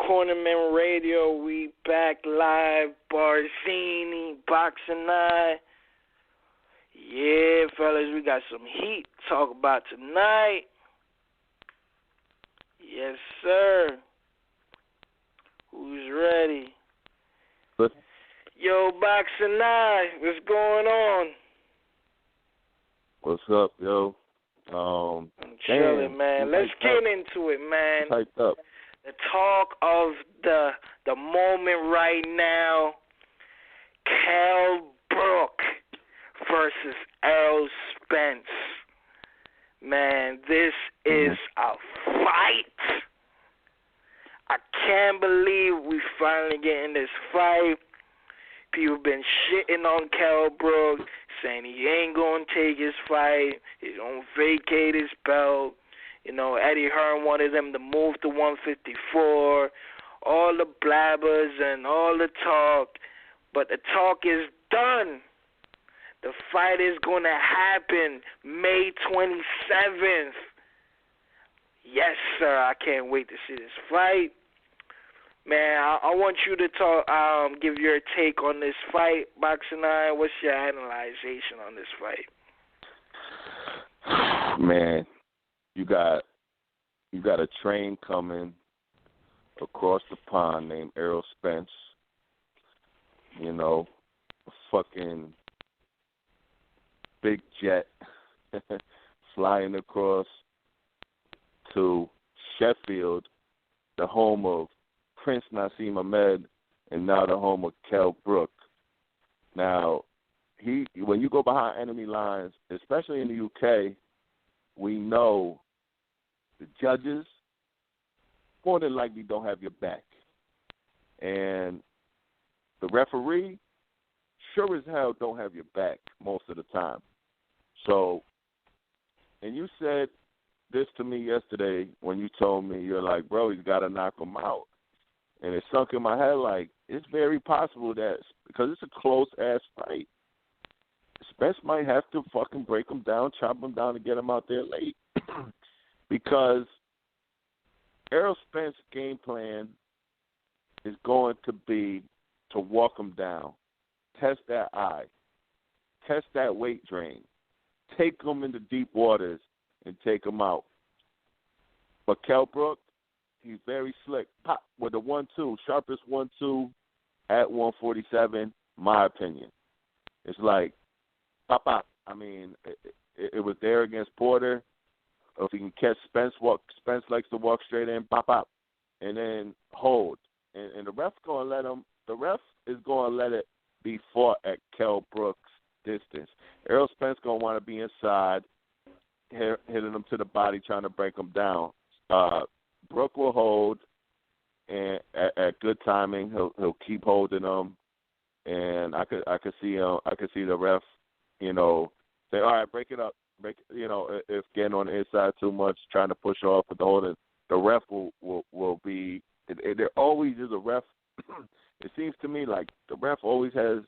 Cornerman Radio, we back live. Barzini, Boxingeye. Yeah, fellas, we got some heat to talk about tonight. Yes, sir. Who's ready? Good. Yo, Boxingeye, what's going on? What's up, yo? I'm chilling, man. Let's get into it, man. Hyped up. The talk of the moment right now, Kell Brook versus Errol Spence. Man, this is a fight. I can't believe we finally getting this fight. People been shitting on Kell Brook, saying he ain't going to take his fight. He don't vacate his belt. You know, Eddie Hearn wanted them to move to 154. All the blabbers and all the talk. But the talk is done. The fight is going to happen May 27th. Yes, sir. I can't wait to see this fight. Man, I want you to talk, give your take on this fight, Boxingeye. What's your analyzation on this fight? Man, you got a train coming across the pond named Errol Spence. You know, a fucking big jet flying across to Sheffield, the home of Prince Nassim Ahmed, and now the home of Kell Brook. Now, when you go behind enemy lines, especially in the UK, we know the judges more than likely don't have your back. And the referee sure as hell don't have your back most of the time. So, and you said this to me yesterday when you told me, you're like, bro, he's got to knock him out. And it sunk in my head like, it's very possible that, because it's a close-ass fight, Spence might have to fucking break him down, chop him down, and get him out there late. Because Errol Spence's game plan is going to be to walk him down, test that eye, test that weight drain, take him into deep waters, and take him out. But Kell Brook, he's very slick. Pop with a 1-2, sharpest 1-2 at 147, my opinion. It's like, pop, pop. I mean, it was there against Porter. If he can catch Spence likes to walk straight in, pop, pop, and then hold. And the ref is going to let it be fought at Kell Brook's distance. Errol Spence going to want to be inside, hitting him to the body, trying to break him down. Brook will hold, and at good timing, he'll keep holding him, and I could see the ref, you know, say, all right, break it up, if getting on the inside too much, trying to push off with the holding, the ref will be. There always is a ref. It seems to me like the ref always has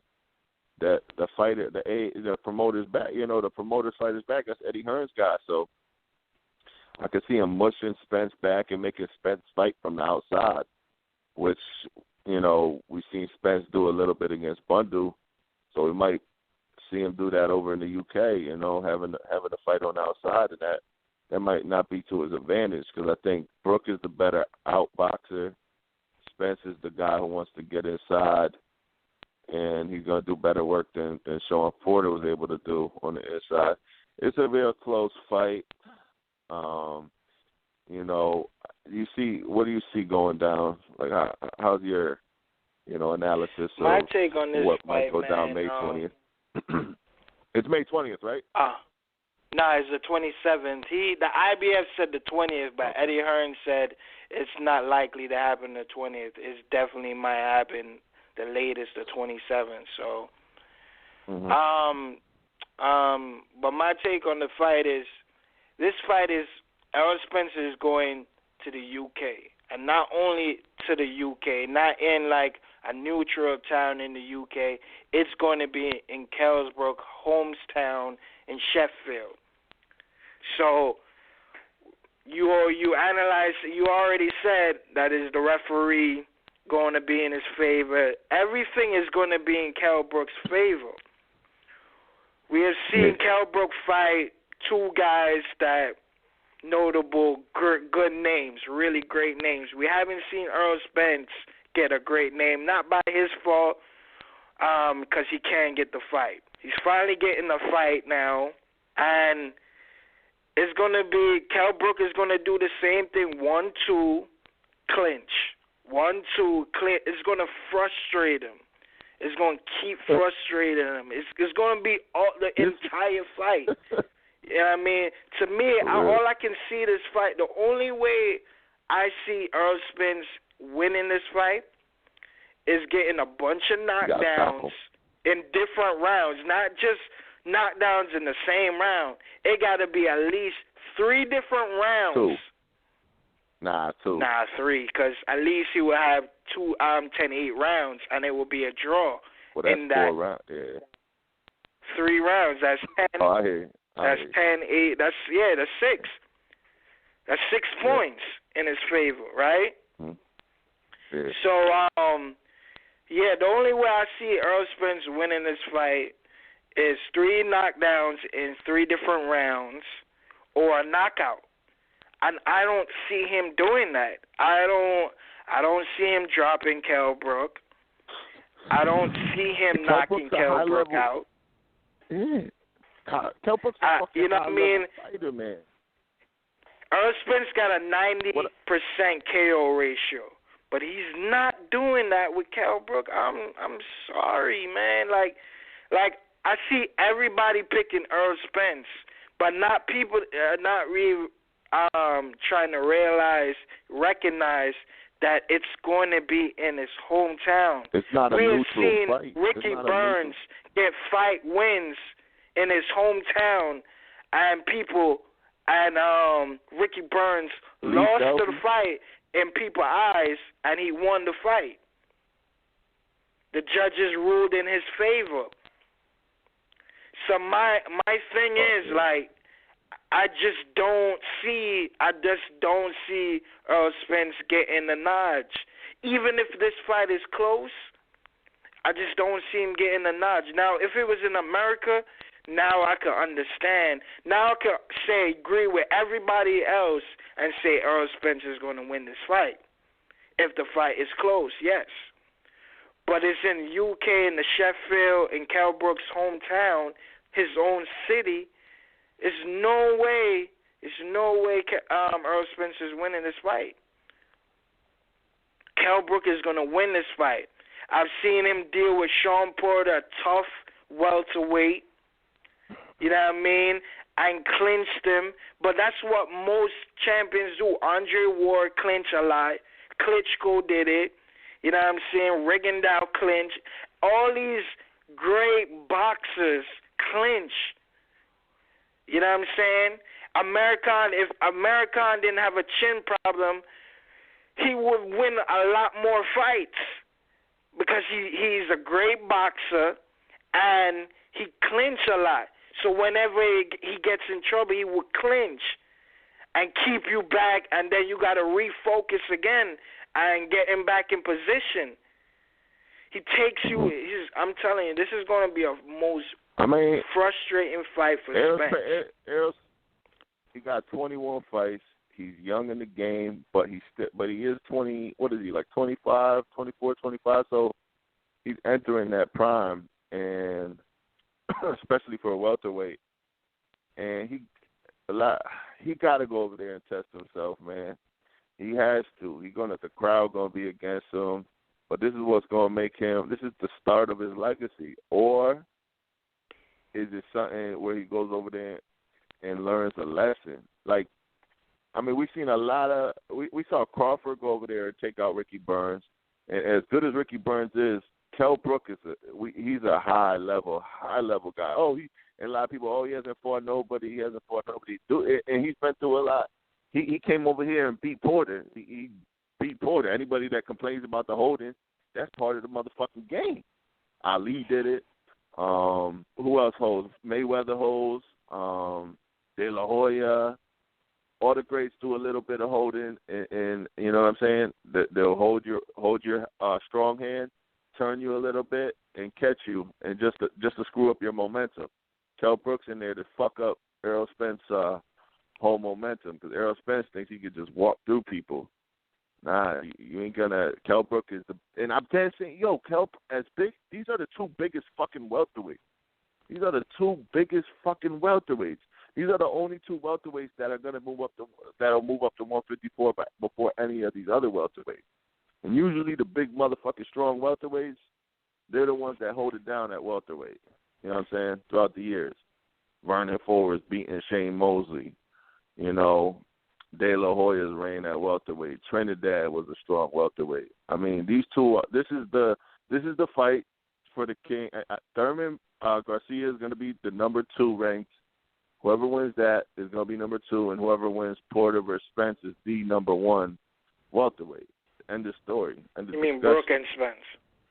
the fighter, the promoter's back. You know, the promoter's fighter's back. That's Eddie Hearn's guy, so. I could see him mushing Spence back and making Spence fight from the outside, which, you know, we've seen Spence do a little bit against Bundu, so we might see him do that over in the UK, you know, having a fight on the outside, and that might not be to his advantage because I think Brook is the better outboxer. Spence is the guy who wants to get inside, and he's going to do better work than Sean Porter was able to do on the inside. It's a real close fight. You know, what do you see going down? Like, how's your, you know, analysis of my take on this what fight, might go down man, May 20th? It's May 20th, right? No, it's the 27th. The IBF said the 20th, but Eddie Hearn said it's not likely to happen the 20th. It definitely might happen the latest, the 27th. So, but my take on the fight is, this fight is, Errol Spence is going to the UK. And not only to the UK, not in like a neutral town in the UK. It's going to be in Kell Brook, hometown in Sheffield. So you analyze. You already said that is the referee going to be in his favor. Everything is going to be in Kell Brook's favor. We have seen Kell Brook fight two guys that notable, good names, really great names. We haven't seen Errol Spence get a great name, not by his fault, because he can't get the fight. He's finally getting the fight now, and it's going to be, Kell Brook is going to do the same thing, 1-2, clinch. 1-2, clinch. It's going to frustrate him. It's going to keep frustrating him. It's going to be all the entire fight. You know what I mean? To me, all I can see this fight, the only way I see Errol Spence winning this fight is getting a bunch of knockdowns in different rounds, not just knockdowns in the same round. It got to be at least 3 different rounds. 2. 3, because at least he will have 2 10-8 rounds, and it will be a draw. Well, that's 4 rounds, yeah. 3 rounds, that's 10. Oh, I hear you. That's 10-8. That's 6. That's 6 points in his favor, right? Mm-hmm. Yeah. So, the only way I see Errol Spence winning this fight is 3 knockdowns in 3 different rounds or a knockout. And I don't see him doing that. I don't see him dropping Kell Brook. I don't see him knocking Kell Brook out. Yeah. Kell Brook's a fucking you know what I mean? fighter, man. Earl Spence got a 90% KO ratio, but he's not doing that with Kell Brook. I'm sorry, man. Like I see everybody picking Earl Spence, but not people, not really trying to recognize that it's going to be in his hometown. It's not a neutral fight. We have seen Ricky Burns get fight wins in his hometown, and Ricky Burns lost to the fight in people's eyes, and he won the fight. The judges ruled in his favor. So my thing is, like, I just don't see Earl Spence getting the nudge. Even if this fight is close, I just don't see him getting the nudge. Now, if it was in America, now I could understand. Now I could agree with everybody else and say Earl Spence is going to win this fight. If the fight is close, yes. But it's in UK, in the Sheffield, in Kell Brook's hometown, his own city. There's no way Earl Spence is winning this fight. Kell Brook is going to win this fight. I've seen him deal with Sean Porter, a tough welterweight, you know what I mean, and clinched him. But that's what most champions do. Andre Ward clinched a lot. Klitschko did it. You know what I'm saying? Rigondeaux clinched. All these great boxers clinch. You know what I'm saying? If American didn't have a chin problem, he would win a lot more fights because he's a great boxer and he clinch a lot. So whenever he gets in trouble, he would clinch and keep you back, and then you got to refocus again and get him back in position. He takes you. I'm telling you, this is going to be a most frustrating fight for Spence. He got 21 fights. He's young in the game, but he is 20. What is he, like 25, 24, 25? So he's entering that prime, and especially for a welterweight. And he got to go over there and test himself, man. He has to. The crowd gonna be against him. But this is what's gonna make him. This is the start of his legacy, or is it something where he goes over there and learns a lesson? Like, I mean, we've seen a lot of. We saw Crawford go over there and take out Ricky Burns, and as good as Ricky Burns is, Kell Brook he's a high level guy. And a lot of people, he hasn't fought nobody. And he's been through a lot. He came over here and beat Porter. He beat Porter. Anybody that complains about the holding, that's part of the motherfucking game. Ali did it. Who else holds? Mayweather holds. De La Hoya. all the greats do a little bit of holding, and you know what I'm saying? They'll hold your strong hand, turn you a little bit, and catch you, and just to screw up your momentum. Kell Brook's in there to fuck up Errol Spence's whole momentum, because Errol Spence thinks he could just walk through people. Nah, you ain't gonna. Kell Brook is and I'm saying, Kell as big. These are the two biggest fucking welterweights. These are the two biggest fucking welterweights. These are the only two welterweights that are gonna move up to 154 before any of these other welterweights. And usually the big motherfucking strong welterweights, they're the ones that hold it down at welterweight. You know what I'm saying? Throughout the years, Vernon Forrest beating Shane Mosley. You know, De La Hoya's reign at welterweight. Trinidad was a strong welterweight. I mean, these two. This is the fight for the king. Thurman Garcia is going to be the number 2 ranked. Whoever wins that is going to be number 2, and whoever wins Porter versus Spence is the number 1 welterweight. End of story. You mean Brook and Spence?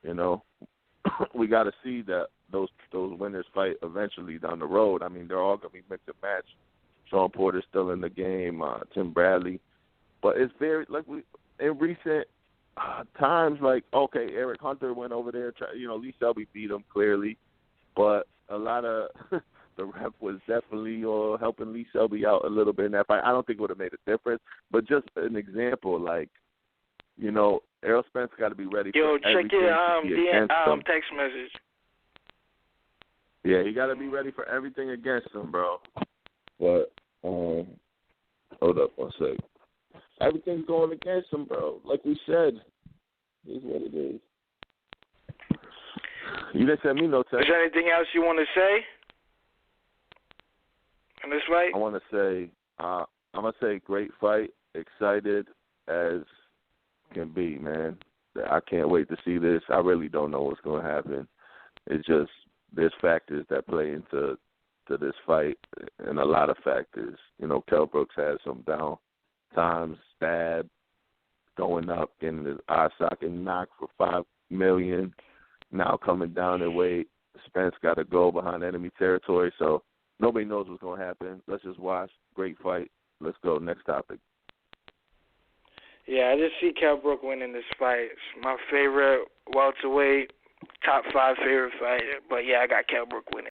You know, we got to see that those winners fight eventually down the road. I mean, they're all going to be mixed and matched. Sean Porter's still in the game, Tim Bradley. But it's very, in recent times, Eric Hunter went over there. Lee Selby beat him clearly. But a lot of the ref was definitely helping Lee Selby out a little bit in that fight. I don't think it would have made a difference. But just an example, Errol Spence got to be ready for everything. Check your text message. Yeah, he got to be ready for everything against him, bro. But, hold up one sec. Everything's going against him, bro. Like we said, it is what it is. You didn't send me no text. Is there anything else you want to say in this fight? I want to say, I'm going to say great fight, excited as can be, man. I can't wait to see this. I really don't know what's going to happen. It's just there's factors that play into this fight, and a lot of factors. Kell Brooks had some down times, stabbed, going up, getting his eye socket knocked for $5 million. Now coming down in weight. Spence got to go behind enemy territory, so nobody knows what's going to happen. Let's just watch. Great fight. Let's go. Next topic. Yeah, I just see Kell Brook winning this fight. It's my favorite welterweight, top 5 favorite fight. But, yeah, I got Kell Brook winning.